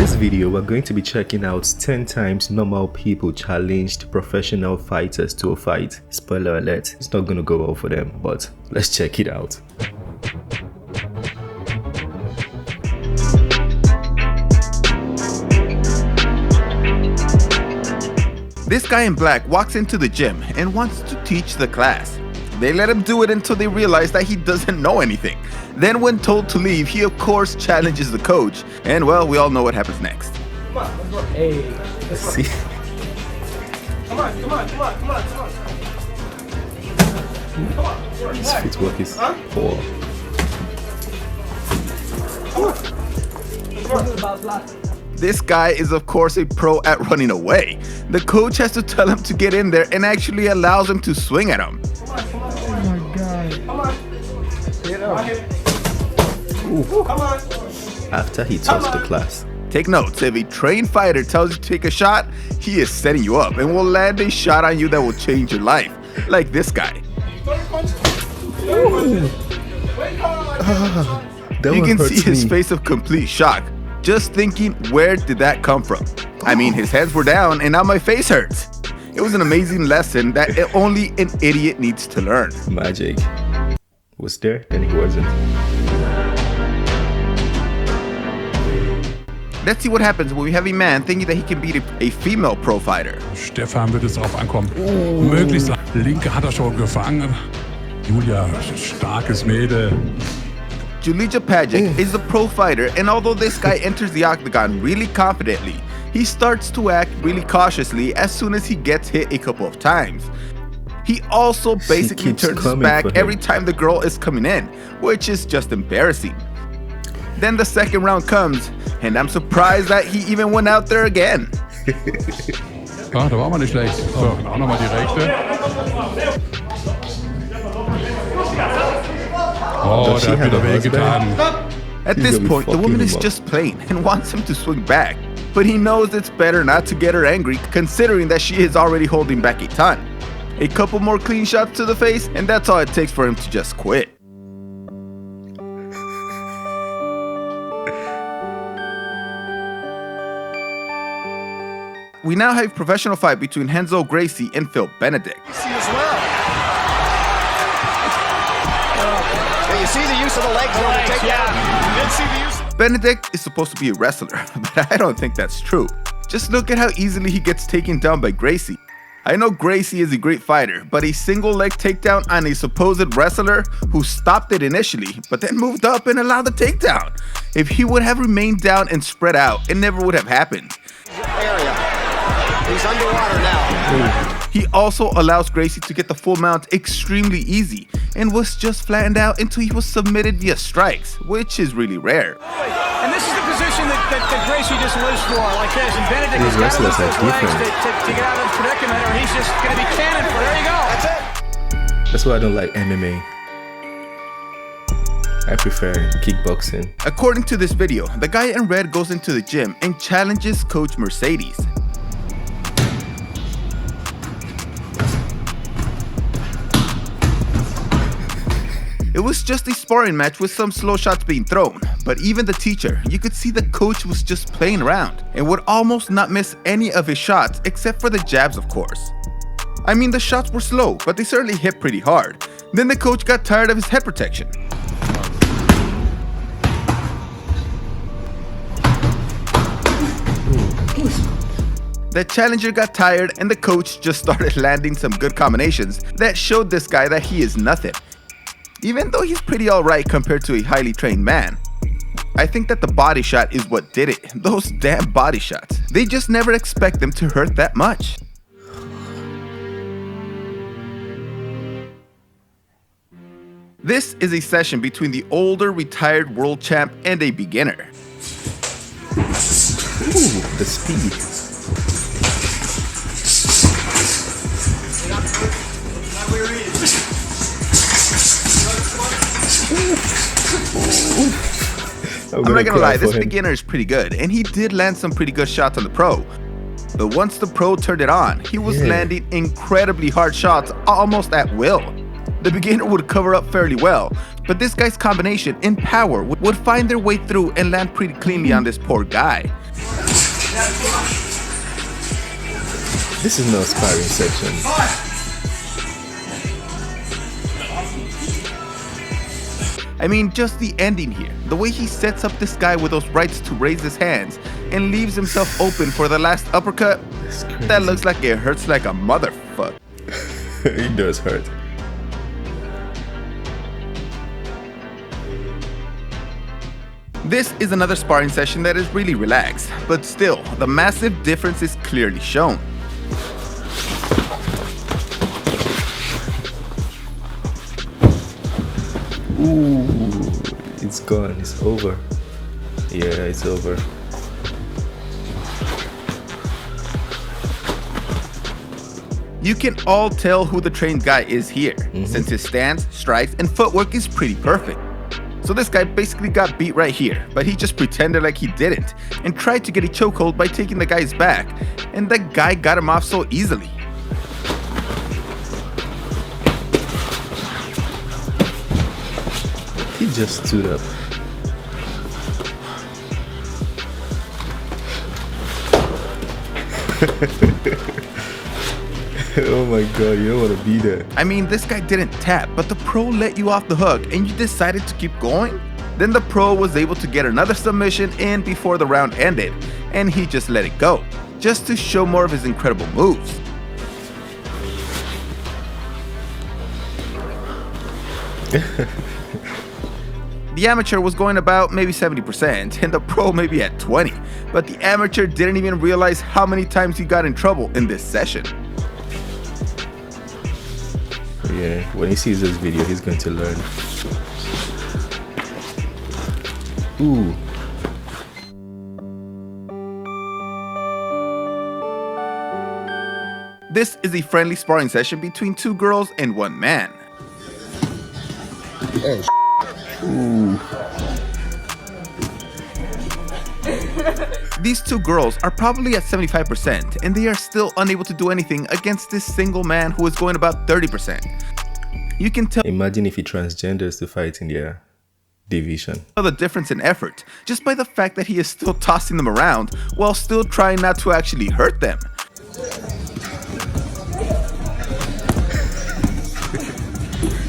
this video, we're going to be checking out 10 times normal people challenged professional fighters to a fight. Spoiler alert, it's not gonna go well for them, but let's check it out. This guy in black walks into the gym and wants to teach the class. They let him do it until they realize that he doesn't know anything. Then when told to leave, he of course challenges the coach. And well, we all know what happens next. Come on, let's go. Hey, let's See? Come on. Come on. His footwork is poor. This guy is of course a pro at running away. The coach has to tell him to get in there and actually allows him to swing at him. Oh my god. Come on. Get up. Come on. After he touched the class. Take notes, if a trained fighter tells you to take a shot, he is setting you up and will land a shot on you that will change your life. Like this guy. You can see his face of complete shock. Just thinking, where did that come from? I mean, his hands were down and now my face hurts. It was an amazing lesson that only an idiot needs to learn. Magic. Was there, then he wasn't. Let's see what happens when we have a man thinking that he can beat a female pro fighter. Stefan wird es drauf ankommen. Möglichst linke hat schon gefangen. Julia, starkes Mädel. Julija Pajic is a pro fighter, and although this guy enters the octagon really confidently, he starts to act really cautiously as soon as he gets hit a couple of times. He also basically turns his back every time the girl is coming in, which is just embarrassing. Then the second round comes, and I'm surprised that he even went out there again. Ja, da war man nicht schlecht. So, auch nochmal die rechte. Oh, der hat wieder wehgetan. At this point, the woman is just playing and wants him to swing back. But he knows it's better not to get her angry, considering that she is already holding back a ton. A couple more clean shots to the face, and that's all it takes for him to just quit. We now have a professional fight between Renzo Gracie and Phil Benedict. You see the use of the legs on the takedown. You did see the use. Benedict is supposed to be a wrestler, but I don't think that's true. Just look at how easily he gets taken down by Gracie. I know Gracie is a great fighter, but a single leg takedown on a supposed wrestler who stopped it initially, but then moved up and allowed the takedown. If he would have remained down and spread out, it never would have happened. He's underwater now. He also allows Gracie to get the full mount extremely easy and was just flattened out until he was submitted via strikes, which is really rare. And this is the position that Gracie just lives for, like this. And Benedict has got to use those legs to get out of this predicament, or he's just going to be cannon for. There you go. That's it. That's why I don't like MMA. I prefer kickboxing. According to this video, the guy in red goes into the gym and challenges Coach Mercedes. It was just a sparring match with some slow shots being thrown, but even the teacher, you could see the coach was just playing around and would almost not miss any of his shots except for the jabs, of course. I mean, the shots were slow, but they certainly hit pretty hard. Then the coach got tired of his head protection. The challenger got tired and the coach just started landing some good combinations that showed this guy that he is nothing. Even though he's pretty alright compared to a highly trained man. I think that the body shot is what did it. Those damn body shots. They just never expect them to hurt that much. This is a session between the older retired world champ and a beginner. Ooh, the speed. I'm not gonna lie, this beginner is pretty good, and he did land some pretty good shots on the pro. But once the pro turned it on, he was landing incredibly hard shots almost at will. The beginner would cover up fairly well, But this guy's combination in power would find their way through and land pretty cleanly on this poor guy. This is no sparring section. I mean, just the ending here. The way he sets up this guy with those rights to raise his hands and leaves himself open for the last uppercut. That looks like it hurts like a motherfucker. It does hurt. This is another sparring session that is really relaxed, but still, the massive difference is clearly shown. Ooh, it's gone, it's over. Yeah, it's over. You can all tell who the trained guy is here, since his stance, strikes, and footwork is pretty perfect. So this guy basically got beat right here, but he just pretended like he didn't, and tried to get a chokehold by taking the guy's back, and that guy got him off so easily. He just stood up. Oh my god, you don't want to be there. I mean, this guy didn't tap, but the pro let you off the hook and you decided to keep going? Then the pro was able to get another submission in before the round ended, and he just let it go, just to show more of his incredible moves. The amateur was going about maybe 70% and the pro maybe at 20, but the amateur didn't even realize how many times he got in trouble in this session. Yeah, when he sees this video, he's going to learn. Ooh. This is a friendly sparring session between two girls and one man. Ooh. These two girls are probably at 75% and they are still unable to do anything against this single man who is going about 30%. You can tell Imagine if he transgenders to fight in their division. the difference in effort just by the fact that he is still tossing them around while still trying not to actually hurt them.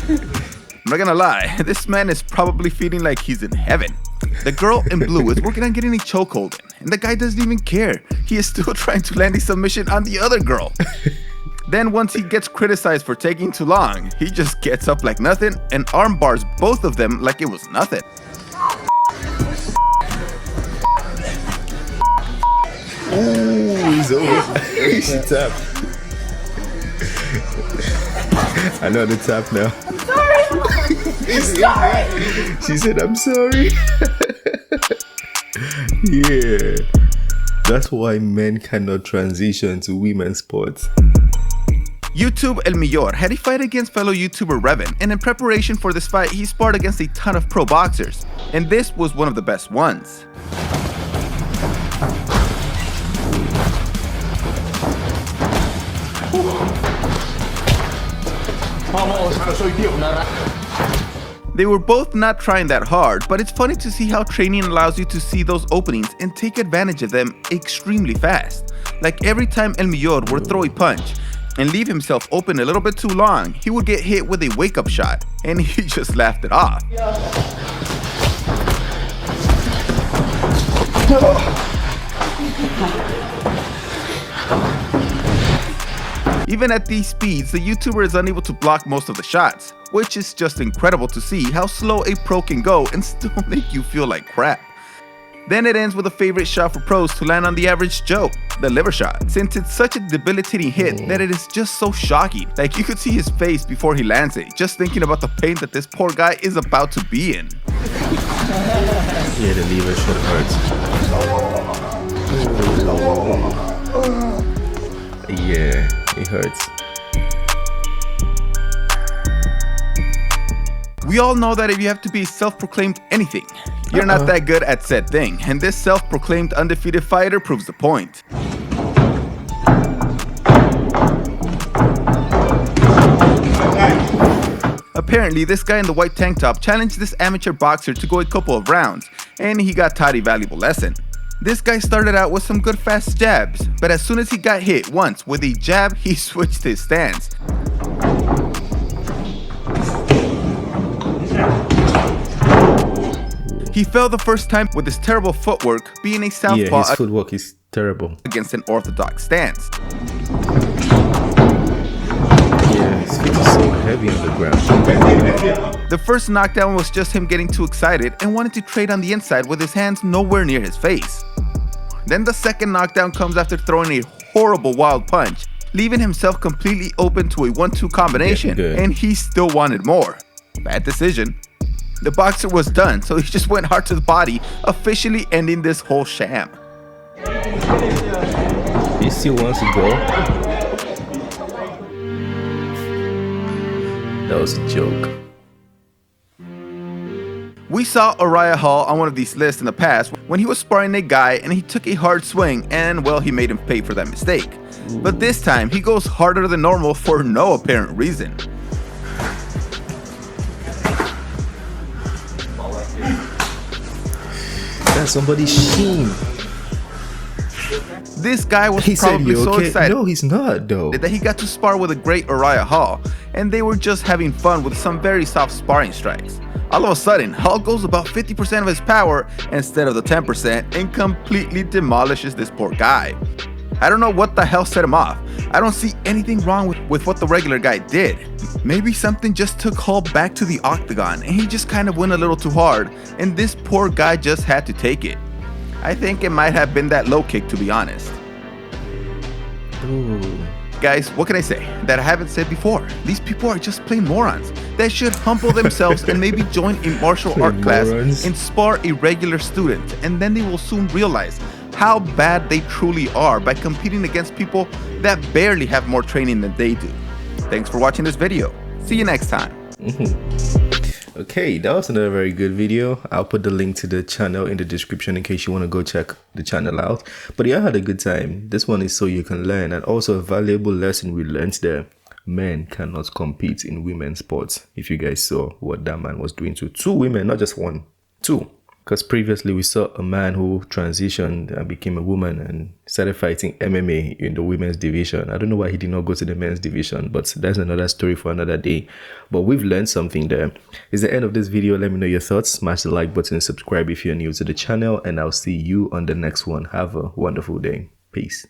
I'm not gonna lie, this man is probably feeling like he's in heaven. The girl in blue is working on getting a chokehold in, and the guy doesn't even care. He is still trying to land a submission on the other girl. Then once he gets criticized for taking too long, he just gets up like nothing and arm bars both of them like it was nothing. Ooh, he's over. She tapped. I know the tap now. I'm sorry. She said, I'm sorry. Yeah. That's why men cannot transition to women's sports. YouTube El Millor had a fight against fellow YouTuber Revan, and in preparation for this fight, he sparred against a ton of pro boxers, and this was one of the best ones. They were both not trying that hard, but it's funny to see how training allows you to see those openings and take advantage of them extremely fast. Like every time El Millor would throw a punch and leave himself open a little bit too long, he would get hit with a wake-up shot, and he just laughed it off. Even at these speeds, the YouTuber is unable to block most of the shots, which is just incredible to see how slow a pro can go and still make you feel like crap. Then it ends with a favorite shot for pros to land on the average Joe, the liver shot, since it's such a debilitating hit that it is just so shocking. Like you could see his face before he lands it, just thinking about the pain that this poor guy is about to be in. Yeah, the liver shot hurts. Yeah, it hurts. We all know that if you have to be self-proclaimed anything, you're not that good at said thing, and this self-proclaimed undefeated fighter proves the point. Apparently, this guy in the white tank top challenged this amateur boxer to go a couple of rounds, and he got taught a valuable lesson. This guy started out with some good fast jabs, but as soon as he got hit once with a jab, he switched his stance. He fell the first time with his terrible footwork, being a southpaw. Yeah, his footwork is terrible. Against an orthodox stance. Yeah, his feet are so heavy on the ground. The first knockdown was just him getting too excited and wanted to trade on the inside with his hands nowhere near his face. Then the second knockdown comes after throwing a horrible wild punch, leaving himself completely open to a 1-2 combination, and he still wanted more. Bad decision. The boxer was done, so he just went hard to the body, officially ending this whole sham. He still wants to go. That was a joke. We saw Uriah Hall on one of these lists in the past when he was sparring a guy and he took a hard swing and, well, he made him pay for that mistake. But this time, he goes harder than normal for no apparent reason. That's somebody's sheen. This guy was He probably said, so excited. No, he's not though. That he got to spar with a great Uriah Hall, and they were just having fun with some very soft sparring strikes. All of a sudden, Hall goes about 50% of his power instead of the 10% and completely demolishes this poor guy. I don't know what the hell set him off. I don't see anything wrong with what the regular guy did. Maybe something just took Hall back to the octagon and he just kind of went a little too hard, and this poor guy just had to take it. I think it might have been that low kick, to be honest. Ooh. Guys, what can I say that I haven't said before? These people are just plain morons that should humble themselves and maybe join a martial art class and spar a regular student, and then they will soon realize how bad they truly are by competing against people that barely have more training than they do. Thanks for watching this video. See you next time. Okay, that was another very good video. I'll put the link to the channel in the description in case you want to go check the channel out. But yeah, I had a good time. This one is so you can learn, and also a valuable lesson we learned there. Men cannot compete in women's sports. If you guys saw what that man was doing to 2 women, not just 1, 2. Because previously we saw a man who transitioned and became a woman and started fighting MMA in the women's division. I don't know why he did not go to the men's division, but that's another story for another day. But we've learned something there. It's the end of this video. Let me know your thoughts. Smash the like button, subscribe if you're new to the channel, and I'll see you on the next one. Have a wonderful day. Peace.